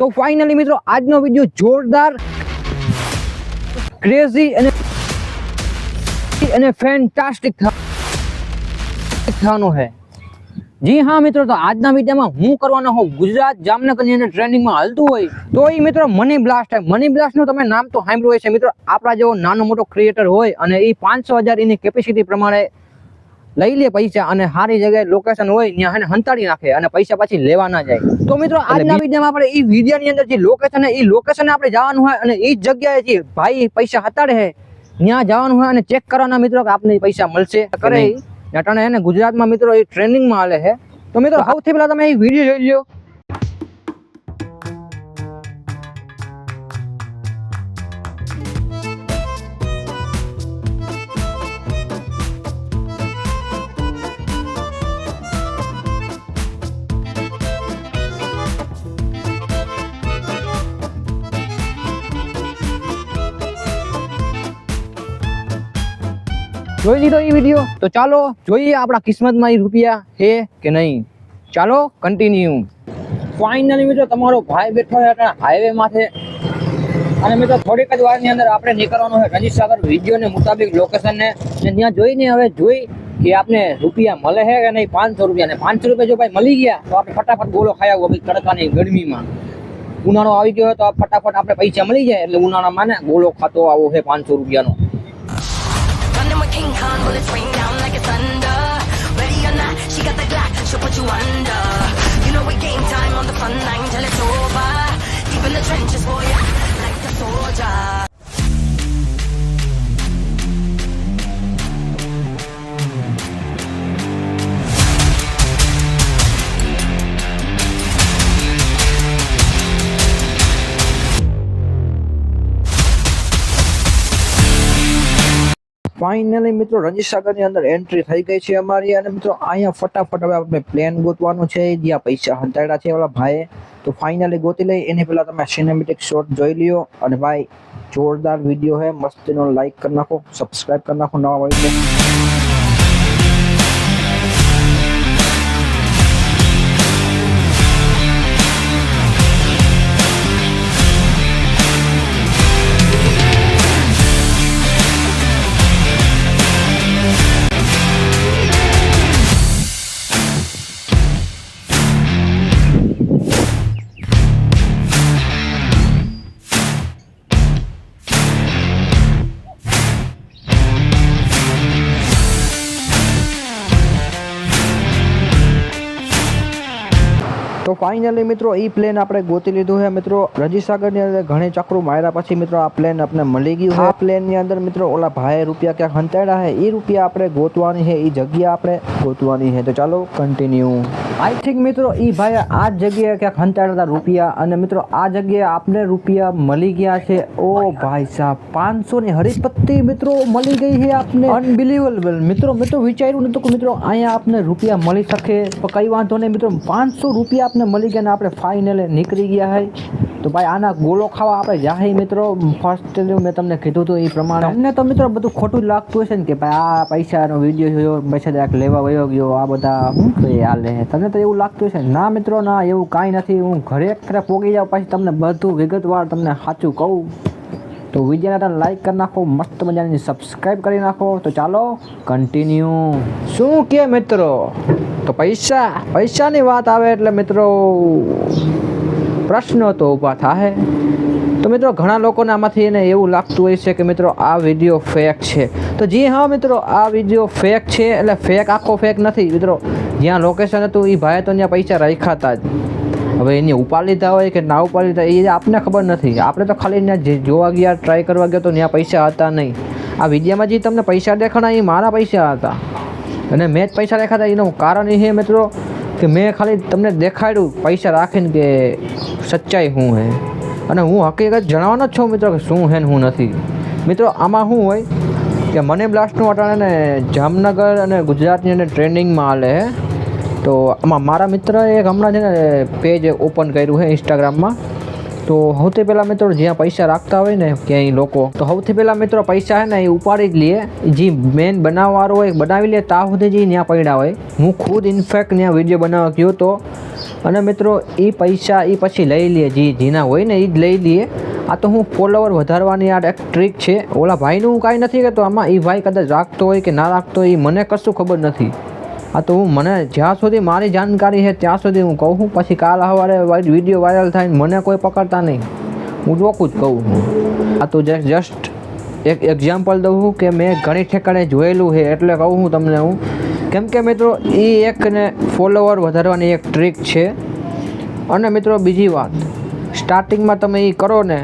તો ફાઇનલી મિત્રો આજનો વિડિયો જોરદાર ક્રેઝી અને ફેન્ટાસ્ટિક થવાનો છે। જી હા મિત્રો, તો આજના વિડીયોમાં હું કરવાનો હોઉં ગુજરાત જામનગરની અંદર ટ્રેનિંગમાં હાલતું હોય તો એ મિત્રો મની બ્લાસ્ટ છે। મની બ્લાસ્ટનું તમે નામ તો સાંભળ્યું હોય છે મિત્રો। આપણા જેવો નાનો મોટો ક્રિએટર હોય અને એ 500,000 એની કેપેસિટી પ્રમાણે લઈ લે પૈસા અને સારી જગ્યાએ લોકેશન હોય ત્યાં એને હંતાડી નાખે અને પૈસા પછી લેવા ના જાય। તો મિત્રો આજના વિડીયોમાં આપણે એ વિડીયોની અંદર જે લોકેશન છે એ લોકેશને આપણે જવાનું હોય અને એ જગ્યાએ જે ભાઈ પૈસા હતાડે છે ત્યાં જવાનું હોય અને ચેક કરવાના મિત્રો કે આપને પૈસા મળશે કરે નટાણે એને ગુજરાતમાં મિત્રો એ ટ્રેનિંગમાં હાલે છે। તો મિત્રો સૌથી પહેલા તમે એ વિડીયો જોઈ લો। જોઈ લીધો એ વિડીયો? તો ચાલો જોઈએ આપણા કિસ્મતમાં એ રૂપિયા છે કે નહીં। ચાલો કન્ટિન્યુ। ફાઇનલી મિત્રો તમારો ભાઈ બેઠો છે હાઈવે માથે અને મિત્રો થોડીક જ વારની અંદર આપણે નીકળવાનું છે રણજીતસાગર વિડીયોને મુતાબિક લોકેશનને ત્યાં જોઈને હવે જોઈ કે આપને રૂપિયા મળે છે કે નહીં। 500 રૂપિયા ને 500 રૂપિયા જો ભાઈ મળી ગયા તો આપણે ફટાફટ ગોળો ખાઈ આવો ભાઈ તડકાની ગરમીમાં। ઉનાળો આવી ગયો તો ફટાફટ આપણે પૈસા મળી જાય એટલે ઉનાળામાં ને ગોળો ખાતો આવો છે 500 રૂપિયાનો। King Kong bullets rain down like it's thunder. Ready or not, she got the Glock, she'll put you under. You know it game time on the front line till it's over. Deep in the trenches, boy, like a soldier. Finally મિત્રો રણજીતસાગરની અંદર entry થઈ ગઈ છે અમારી અને મિત્રો અહીંયા ફટાફટ હવે આપણે પ્લેન ગોતવાનું છે જ્યાં પૈસા હંતાડ્યા છે ઓલા ભાઈએ। તો ફાઇનલી ગોતી લઈ એની પહેલા તમે સિનેમેટિક શોટ જોઈ લ્યો અને ભાઈ જોરદાર વિડીયો છે મસ્તીનો લાઈક કરી નાખો, સબસ્ક્રાઇબ કરી નાખો નવા હોય તો। તો ફાઇનલી મિત્રો એ પ્લેન આપણે ગોતી લીધું છે મિત્રો। રણજીતસાગરની અંદર ઘણી ચક્રો માર્યા પછી મિત્રો આ પ્લેન આપણે મળી ગયું છે। આ પ્લેનની અંદર મિત્રો ઓલા ભાઈ રૂપિયા ક્યાંક હંતાડ્યા છે એ રૂપિયા આપણે ગોતવાની છે, એ જગ્યા આપણે ગોતવાની છે। તો ચાલો કન્ટિન્યુ। આઈ થિંક મિત્રો એ ભાઈ આ જગ્યાએ ક્યાંક હંતાડ્યા રૂપિયા અને મિત્રો આ જગ્યાએ આપણે રૂપિયા મળી ગયા છે। ઓ ભાઈ સાહેબ 500 ની હરીપત્તી મિત્રો મળી ગઈ છે આપને, અનબિલીવેબલ મિત્રો। મેં તો વિચાર્યું નતું કે મિત્રો અહીંયા આપને રૂપિયા મળી શકે, પણ કઈ વાંધો નહીં મિત્રો 500 રૂપિયા મળી ગયા ને આપણે ફાઇનલી નીકળી ગયા છે। તો ભાઈ આના ગોળો ખાવા આપણે જાય મિત્રો। ફર્સ્ટ મેં તમને કીધું હતું એ પ્રમાણે તમને તો મિત્રો બધું ખોટું જ લાગતું હશે ને કે ભાઈ આ પૈસાનો વિડીયો જોયો પૈસા જરાક લેવા વયો ગયો આ બધા શું કહે હાલે છે, તમને તો એવું લાગતું હશે। ના મિત્રો ના, એવું કાંઈ નથી। હું ઘરે ખરે પોગી જાઉં પછી તમને બધું વિગતવાર તમને સાચું કહું। તો વિડીયોને લાઈક કરી નાખો, મસ્ત મજાની સબસ્ક્રાઈબ કરી નાખો। તો ચાલો કન્ટિન્યુ। શું કે મિત્રો, તો પૈસાની વાત આવે એટલે મિત્રો પ્રશ્નો તો ઊભા થાય। તો મિત્રો ઘણા લોકોને આમાંથી એને એવું લાગતું હોય છે કે મિત્રો આ વિડીયો ફેક છે। તો જી હા મિત્રો, આ વિડીયો ફેક છે એટલે ફેક આખો ફેક નથી મિત્રો। જ્યાં લોકેશન હતું એ ભાઈ તો ત્યાં પૈસા રાખ્યા જ, હવે એને ઉપાડી લીધા હોય કે ના ઉપાડી લીધા એ આપને ખબર નથી। આપણે તો ખાલી ત્યાં જોવા ગયા, ટ્રાય કરવા ગયા તો ત્યાં પૈસા હતા નહીં। આ વિડીયોમાં જે તમને પૈસા દેખાણા એ મારા પૈસા હતા અને મેં જ પૈસા રાખ્યા હતા। એનું કારણ એ છે મિત્રો કે મેં ખાલી તમને દેખાડ્યું પૈસા રાખીને કે સચ્ચાઈ શું છે અને હું હકીકત જણાવવાનો જ છું મિત્રો કે શું છે ને શું નથી। મિત્રો આમાં શું હોય કે મની બ્લાસ્ટનું અટાણે ને જામનગર અને ગુજરાતની અંદર ટ્રેનિંગમાં હાલે છે। તો આમાં મારા મિત્રએ એક હમણાં છે ને પેજ ઓપન કર્યું છે ઇન્સ્ટાગ્રામમાં। તો સૌથી પહેલાં મિત્રો જ્યાં પૈસા રાખતા હોય ને ક્યાંય લોકો, તો સૌથી પહેલાં મિત્રો પૈસા છે ને એ ઉપાડી જ લે, જે મેન બનાવવાળો હોય બનાવી લે ત્યાં સુધી જે ત્યાં પડ્યા હોય. હું ખુદ ઇનફેક્ટ ત્યાં વિડીયો બનાવવા ગયો હતો અને મિત્રો એ પૈસા એ પછી લઈ લે, જેના હોય ને એ જ લઈ લે. આ તો હું ફોલોવર વધારવાની આ એક ટ્રીક છે. ઓલા ભાઈનું હું કાંઈ નથી કહેતો, આમાં એ ભાઈ કદાચ રાખતો હોય કે ના રાખતો હોય એ મને કશું ખબર નથી. આ તો હું મને જ્યાં સુધી મારી જાણકારી છે ત્યાં સુધી હું કહું છું. પછી કાલ સવારે વિડીયો વાયરલ થાય મને કોઈ પકડતા નહીં, હું ચોખ્ખું જ કહું છું. આ તો જસ્ટ એક એક્ઝામ્પલ દઉં છું કે મેં ઘણી ઠેકાણે જોયેલું છે એટલે કહું છું તમને હું. કેમ કે મિત્રો એ એકને ફોલોવર વધારવાની એક ટ્રીક છે. અને મિત્રો બીજી વાત, સ્ટાર્ટિંગમાં તમે એ કરો ને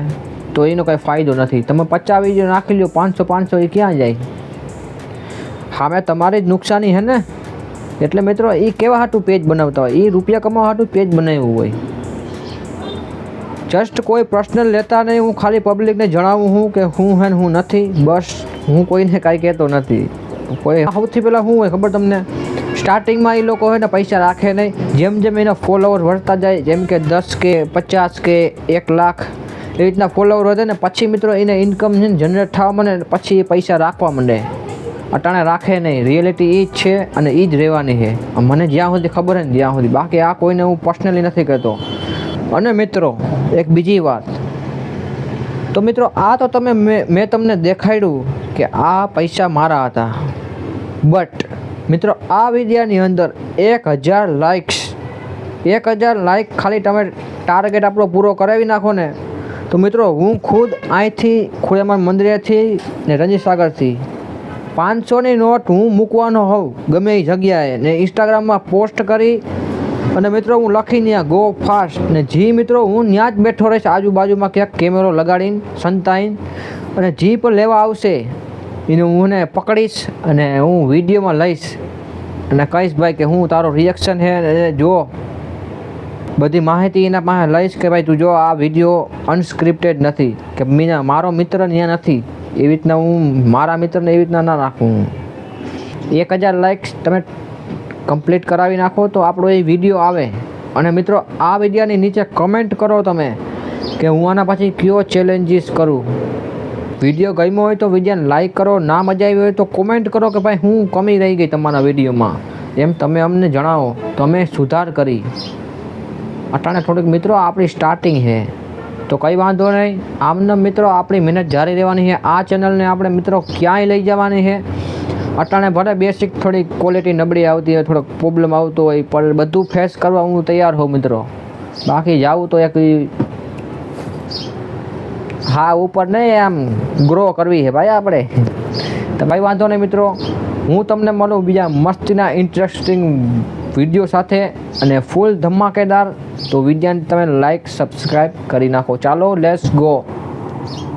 તો એનો કંઈ ફાયદો નથી. તમે 50 વિડીયો નાખી લો, 500 એ ક્યાં જાય? સામે તમારી જ નુકસાની છે ને. એટલે મિત્રો એ કેવા હાટું પેજ બનાવતા હોય, એ રૂપિયા કમાવા હાટું પેજ બનાવ્યું હોય. જસ્ટ કોઈ પર્સનલ લેતા નહીં. હું ખાલી પબ્લિકને જણાવું છું કે હું હે ને હું નથી, બસ. હું કોઈને કાંઈ કહેતો નથી. કોઈ સૌથી પહેલાં શું હોય ખબર તમને? સ્ટાર્ટિંગમાં એ લોકો હોય ને પૈસા રાખે નહીં. જેમ જેમ એના ફોલોવર વધતા જાય, જેમ કે 10K 50K 1 લાખ એ રીતના ફોલોવર વધે ને પછી મિત્રો એને ઇન્કમ જનરેટ થવા માંડે, પછી એ પૈસા રાખવા માંડે. અટાણે રાખે નહીં. રિયાલિટી એ જ છે અને એ જ રહેવાની છે. મને જ્યાં સુધી ખબર છે ને ત્યાં સુધી. બાકી આ કોઈને હું પર્સનલી નથી કહેતો. અને મિત્રો એક બીજી વાત, તો મિત્રો આ તો મેં તમને દેખાડ્યું કે આ પૈસા મારા હતા. બટ મિત્રો આ વિડીયોની અંદર 1000 લાઇક્સ, 1000 લાઇક ખાલી તમે ટાર્ગેટ આપણો પૂરો કરાવી નાખો ને, તો મિત્રો હું ખુદ અહીંથી ખોડિયાર મંદિરેથી ને રણજીતસાગરથી 500ની નોટ હું મૂકવાનો હોઉં ગમે એ જગ્યાએ ને ઇન્સ્ટાગ્રામમાં પોસ્ટ કરી અને મિત્રો હું લખીને ત્યાં ગો ફાસ્ટ ને જી મિત્રો હું ત્યાં જ બેઠો રહીશ આજુબાજુમાં ક્યાંક કેમેરો લગાડીને સંતાઈને, અને જી પણ લેવા આવશે એને હું એને પકડીશ અને હું વિડીયોમાં લઈશ અને કહીશ ભાઈ કે હું તારો રિએક્શન છે જો, બધી માહિતી એના પાસે લઈશ કે ભાઈ તું જો આ વિડીયો અનસ્ક્રિપ્ટેડ નથી, કે મારો મિત્ર ત્યાં નથી. એવી રીતના હું મારા મિત્રને એવી રીતના ના રાખું. 1000 લાઇક્સ તમે કમ્પ્લીટ કરાવી નાખો તો આપણો એ વિડીયો આવે. અને મિત્રો આ વિડીયોની નીચે કમેન્ટ કરો તમે કે હું આના પછી કયો ચેલેન્જીસ કરું. વિડીયો ગમ્યો હોય તો વિડીયોને લાઇક કરો, ના મજા આવી હોય તો કોમેન્ટ કરો કે ભાઈ હું કમી રહી ગઈ તમારા વિડીયોમાં, એમ તમે અમને જણાવો તો અમે સુધાર કરી. અટાણે થોડીક મિત્રો આપણી સ્ટાર્ટિંગ છે તો કંઈ વાંધો નહીં. આમને મિત્રો આપણી મહેનત જારી રહેવાની છે. આ ચેનલને આપણે મિત્રો ક્યાંય લઈ જવાની છે. અટાણે ભલે બેસિક થોડી ક્વોલિટી નબળી આવતી હોય, થોડોક પ્રોબ્લેમ આવતો હોય, પણ બધું ફેસ કરવા હું તૈયાર હોઉં મિત્રો. બાકી જાવું તો એક હા ઉપર નહીં આમ ગ્રો કરવી છે ભાઈ આપણે. તો ભાઈ વાંધો નહીં મિત્રો, હું તમને મળું બીજા મસ્તીના ઇન્ટરેસ્ટિંગ વિડીયો સાથે અને ફૂલ ધમાકેદાર. તો વિડીયોને તમે લાઈક સબસ્ક્રાઈબ કરી નાખો. ચાલો લેટ્સ ગો.